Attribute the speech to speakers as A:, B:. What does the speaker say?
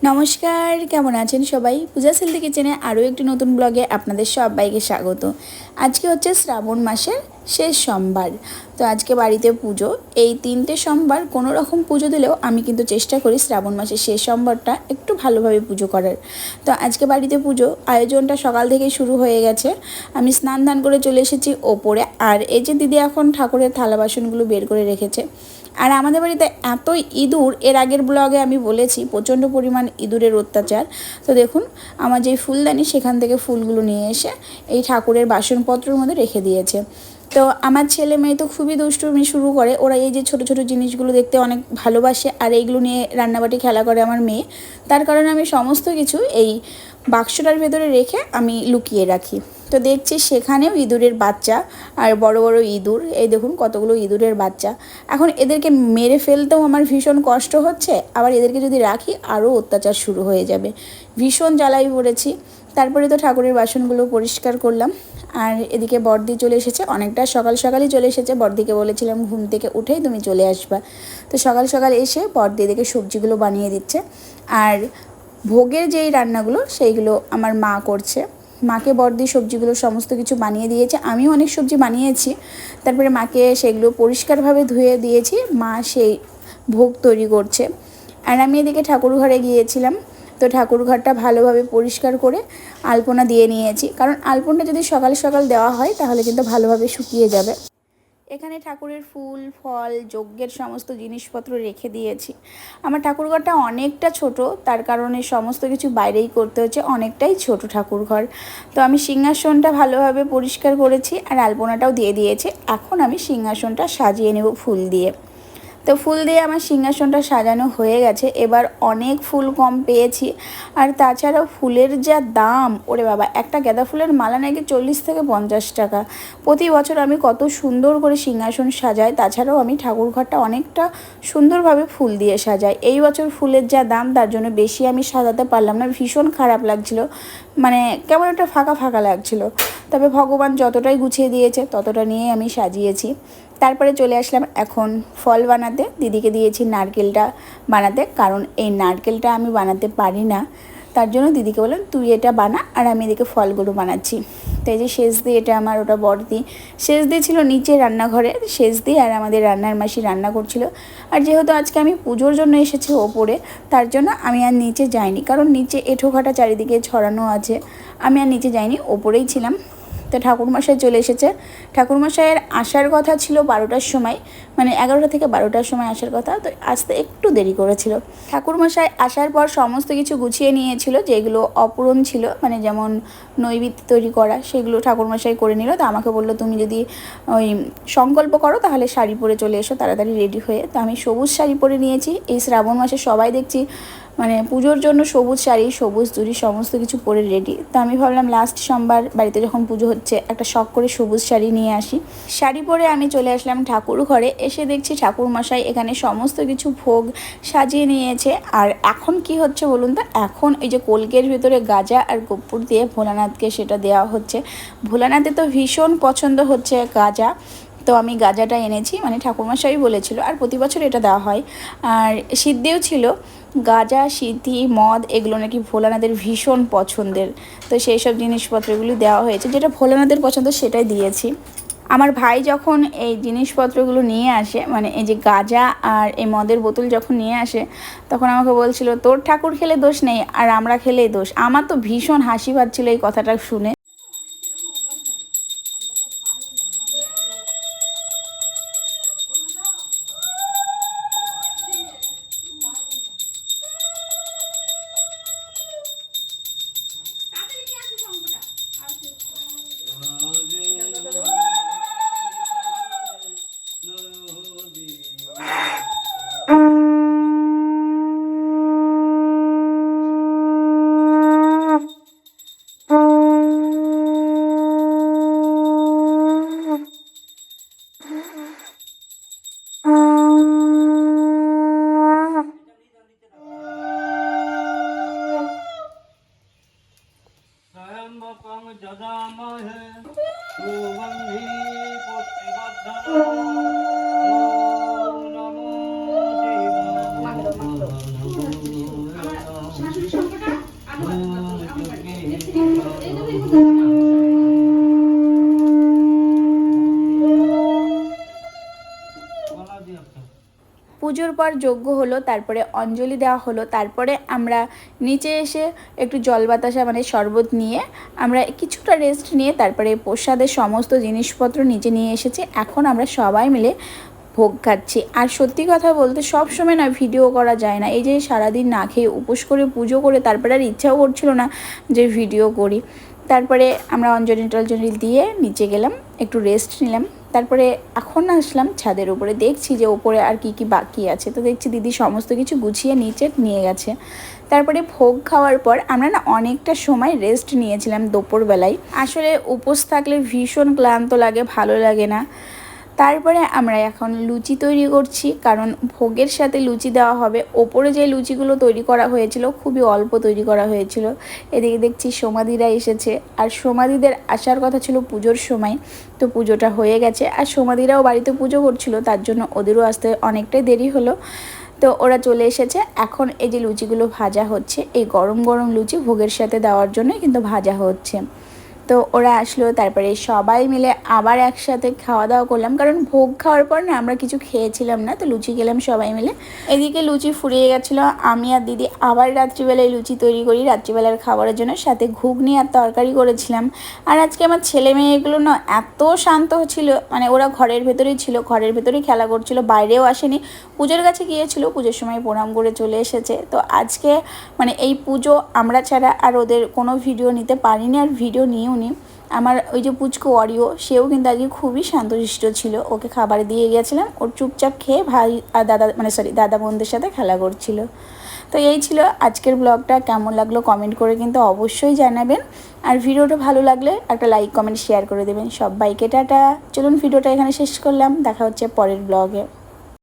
A: নমস্কার, কেমন আছেন সবাই? পূজা সিল্কি কিচেনে আরও একটি নতুন ব্লগে আপনাদের সবাইকে স্বাগত। আজকে হচ্ছে শ্রাবণ মাসের শেষ সোমবার। তো আজকে বাড়িতে পুজো। এই 3টে সোমবার কোনো রকম পুজো দিলেও আমি কিন্তু চেষ্টা করি শ্রাবণ মাসের শেষ সোমবারটা একটু ভালোভাবে পুজো করার। তো আজকে বাড়িতে পুজো, আয়োজনটা সকাল থেকেই শুরু হয়ে গেছে। আমি স্নান ধান করে চলে এসেছি ওপরে। আর এই যে দিদি এখন ঠাকুরের থালা বাসনগুলো বের করে রেখেছে। আর আমাদের বাড়িতে এত ইঁদুর, এর আগের ব্লগে আমি বলেছি প্রচণ্ড পরিমাণ ইঁদুরের অত্যাচার। তো দেখুন, আমার যে ফুলদানি সেখান থেকে ফুলগুলো নিয়ে এসে এই ঠাকুরের বাসনপত্রের মধ্যে রেখে দিয়েছে। তো আমার ছেলে মেয়ে তো খুবই দুষ্টুমি শুরু করে। ওরা এই যে ছোট ছোট জিনিসগুলো দেখতে অনেক ভালোবাসে, আর এইগুলো নিয়ে রান্নাবাটি খেলা করে আমার মেয়ে। তার কারণে আমি সমস্ত কিছু এই বাক্সটার ভেতরে রেখে আমি লুকিয়ে রাখি। তো দেখছি সেখানেও ইঁদুরের বাচ্চা, আর বড় বড় ইঁদুর। এই দেখুন কতগুলো ইঁদুরের বাচ্চা। এখন এদেরকে মেরে ফেলতেও আমার ভীষণ কষ্ট হচ্ছে, আবার এদেরকে যদি রাখি আরও অত্যাচার শুরু হয়ে যাবে। ভীষণ জ্বালাই পড়েছি। তারপরে তো ঠাকুরের বাসনগুলো পরিষ্কার করলাম। আর এদিকে বড়দি চলে এসেছে, অনেকটা সকাল সকালই চলে এসেছে। বড়দিকে বলেছিলাম ঘুম থেকে উঠেই তুমি চলে আসবা। তো সকাল সকাল এসে বড়দি এদিকে সবজিগুলো বানিয়ে দিচ্ছে। আর ভোগের যেই রান্নাগুলো সেইগুলো আমার মা করছে। মাকে বড়দি সবজিগুলো সমস্ত কিছু বানিয়ে দিয়েছে। আমিও অনেক সবজি বানিয়েছি। তারপরে মাকে সেগুলো পরিষ্কারভাবে ধুয়ে দিয়েছি। মা সেই ভোগ তৈরি করছে। আর আমি এদিকে ঠাকুর ঘরে গিয়েছিলাম। তো ঠাকুর ঘরটা ভালোভাবে পরিষ্কার করে আলপনা দিয়ে নিয়েছি, কারণ আলপনাটা যদি সকাল সকাল দেওয়া হয় তাহলে কিন্তু ভালোভাবে শুকিয়ে যাবে। এখানে ঠাকুরের ফুল ফল যজ্ঞের সমস্ত জিনিসপত্র রেখে দিয়েছি। আমার ঠাকুরঘরটা অনেকটা ছোট, তার কারণে সমস্ত কিছু বাইরেই করতে হচ্ছে, অনেকটাই ছোট ঠাকুরঘর। তো আমি সিংহাসনটা ভালোভাবে পরিষ্কার করেছি আর আলপনাটাও দিয়ে দিয়েছি। এখন আমি সিংহাসনটা সাজিয়ে নেব ফুল দিয়ে। তো ফুল দিয়ে আমার সিংহাসনটা সাজানো হয়ে গেছে। এবার অনেক ফুল কম পেয়েছি। আর তাছাড়াও ফুলের যা দাম, ওরে বাবা, একটা গাঁদা ফুলের মালা নাকি 40 থেকে 50 টাকা। প্রতি বছর আমি কত সুন্দর করে সিংহাসন সাজাই। তাছাড়াও আমি ঠাকুরঘরটা অনেকটা সুন্দরভাবে ফুল দিয়ে সাজাই। এই বছর ফুলের যা দাম, তার জন্য বেশি আমি সাজাতে পারলাম না। ভীষণ খারাপ লাগছিল, মানে কেমন একটা ফাঁকা ফাঁকা লাগছিল। তবে ভগবান যতটাই গুছিয়ে দিয়েছে ততটা নিয়ে আমি সাজিয়েছি। তারপরে চলে আসলাম এখন ফল বানাতে। দিদিকে দিয়েছি নারকেলটা বানাতে, কারণ এই নারকেলটা আমি বানাতে পারি না। তার জন্য দিদিকে বললাম তুই এটা বানা, আর আমি এদিকে ফলগুলো বানাচ্ছি। তো এই যে শেষদি, এটা আমার, ওটা বড়দি। শেষদি ছিল নিচে রান্নাঘরে, শেষদি আর আমাদের রান্নার মাসি রান্না করছিল। আর যেহেতু আজকে আমি পুজোর জন্য এসেছি ওপরে, তার জন্য আমি আর নিচে যাইনি, কারণ নিচে এঁঠোঘাটা চারিদিকে ছড়ানো আছে। আমি আর নিচে যাইনি, ওপরেই ছিলাম। তো ঠাকুরমশাই চলে এসেছে। ঠাকুরমশাইয়ের আসার কথা ছিল 12টার সময়, মানে 11টা থেকে 12টার সময় আসার কথা। তো আসতে একটু দেরি করেছিল। ঠাকুরমশাই আসার পর সমস্ত কিছু গুছিয়ে নিয়েছিল, যেগুলো অপূরণ ছিল, মানে যেমন নৈবেদ্য তৈরি করা, সেগুলো ঠাকুরমশাই করে নিল। তো আমাকে বললো তুমি যদি ওই সংকল্প করো তাহলে শাড়ি পরে চলে এসো তাড়াতাড়ি রেডি হয়ে। তো আমি সবুজ শাড়ি পরে নিয়েছি। এই শ্রাবণ মাসে সবাই দেখছি মানে পুজোর জন্য সবুজ শাড়ি সবুজ জুড়ি সমস্ত কিছু পরে রেডি। তো আমি ভাবলাম লাস্ট সোমবার বাড়িতে যখন পুজো হচ্ছে একটা শখ করে সবুজ শাড়ি নিয়ে আসি। শাড়ি পরে আমি চলে আসলাম ঠাকুর ঘরে। এসে দেখছি ঠাকুরমশাই এখানে সমস্ত কিছু ভোগ সাজিয়ে নিয়েছে। আর এখন কি হচ্ছে বলুন তো, এখন এই যে কলকের ভিতরে গাজা আর কর্পূর দিয়ে ভোলানাথকে সেটা দেওয়া হচ্ছে। ভোলানাথে তো ভীষণ পছন্দ হচ্ছে গাজা। তো আমি গাজাটা এনেছি, মানে ঠাকুরমশাই বলেছিল, আর প্রতি বছর এটা দেওয়া হয়। আর সিদ্ধিও ছিল। গাজা সিদ্ধি মদ এগুলো নাকি ভোলানাথের ভীষণ পছন্দের। তো সেই সব জিনিসপত্রগুলি দেওয়া হয়েছে, যেটা ভোলানাথের পছন্দ সেটাই দিয়েছি। আমার ভাই যখন এই জিনিসপত্রগুলো নিয়ে আসে, মানে এই যে গাজা আর এই মদের বোতল যখন নিয়ে আসে, তখন আমাকে বলছিল তোর ঠাকুর খেলে দোষ নেই আর আমরা খেলেই দোষ। আমার তো ভীষণ হাসি পাচ্ছিল এই কথাটা শুনে। পুজোর পর যজ্ঞ হলো, তারপরে অঞ্জলি দেওয়া হলো, তারপরে আমরা নিচে এসে একটু জল বাতাসা মানে শরবত নিয়ে আমরা কিছুটা রেস্ট নিয়ে তারপরে প্রসাদের সমস্ত জিনিসপত্র নিচে নিয়ে এসেছি। এখন আমরা সবাই মিলে ভোগ খাচ্ছি। আর সত্যি কথা বলতে সব সময় না ভিডিও করা যায় না, এই যে সারাদিন না খেয়ে উপোস করে পুজো করে তারপরে আর ইচ্ছাও করছিল না যে ভিডিও করি। তারপরে আমরা অঞ্জলি টঞ্জলি দিয়ে নিচে গেলাম, একটু রেস্ট নিলাম। তারপরে এখন আসলাম ছাদের উপরে, দেখছি যে ওপরে আর কি কি বাকি আছে। তো দেখছি দিদি সমস্ত কিছু গুছিয়ে নিচে নিয়ে গেছে। তারপরে ভোগ খাওয়ার পর আমরা না অনেকটা সময় রেস্ট নিয়েছিলাম দুপুরবেলায়। আসলে উপোস থাকলে ভীষণ ক্লান্ত লাগে, ভালো লাগে না। তারপরে আমরা এখন লুচি তৈরি করছি, কারণ ভোগের সাথে লুচি দেওয়া হবে। ওপরে যে লুচিগুলো তৈরি করা হয়েছিল খুবই অল্প তৈরি করা হয়েছিল। এদিকে দেখছি সোমাদিরা এসেছে, আর সোমাদিদের আসার কথা ছিল পুজোর সময়, তো পুজোটা হয়ে গেছে। আর সোমাদিরাও বাড়িতে পুজো করছিল, তার জন্য ওদেরও আসতে অনেকটাই দেরি হলো। তো ওরা চলে এসেছে। এখন এই যে লুচিগুলো ভাজা হচ্ছে, এই গরম গরম লুচি ভোগের সাথে দেওয়ার জন্য কিন্তু ভাজা হচ্ছে। তো ওরা আসলো, তারপরে সবাই মিলে আবার একসাথে খাওয়া দাওয়া করলাম, কারণ ভোগ খাওয়ার পর না আমরা কিছু খেয়েছিলাম না, তো লুচি খেলাম সবাই মিলে। এদিকে লুচি ফুরিয়ে গেছিলো, আমি আর দিদি আবার রাত্রিবেলায় লুচি তৈরি করি রাত্রিবেলার খাবারের জন্য, সাথে ঘুগনি আর তরকারি করেছিলাম। আর আজকে আমার ছেলে মেয়েগুলো না এত শান্ত ছিল, মানে ওরা ঘরের ভেতরেই ছিল, ঘরের ভেতরেই খেলা করছিল, বাইরেও আসেনি। পুজোর কাছে গিয়েছিল, পুজোর সময় প্রণাম করে চলে এসেছে। তো আজকে মানে এই পুজো আমরা ছাড়া আর ওদের কোনো ভিডিও নিতে পারিনি, আর ভিডিও নিয়েও নি। আমার ওই যে পুচকো অরিও, সেও কিন্তু আজকে খুবই শান্তশিষ্ট ছিল, ওকে খাবার দিয়ে গেছিলাম, ওর চুপচাপ খেয়ে ভাই আর দাদা বোনদের সাথে খেলা করছিল। তো এই ছিল আজকের ব্লগটা। কেমন লাগলো কমেন্ট করে কিন্তু অবশ্যই জানাবেন, আর ভিডিওটা ভালো লাগলে একটা লাইক কমেন্ট শেয়ার করে দেবেন। সবাইকে টাটা। চলুন ভিডিওটা এখানে শেষ করলাম, দেখা হচ্ছে পরের ব্লগে।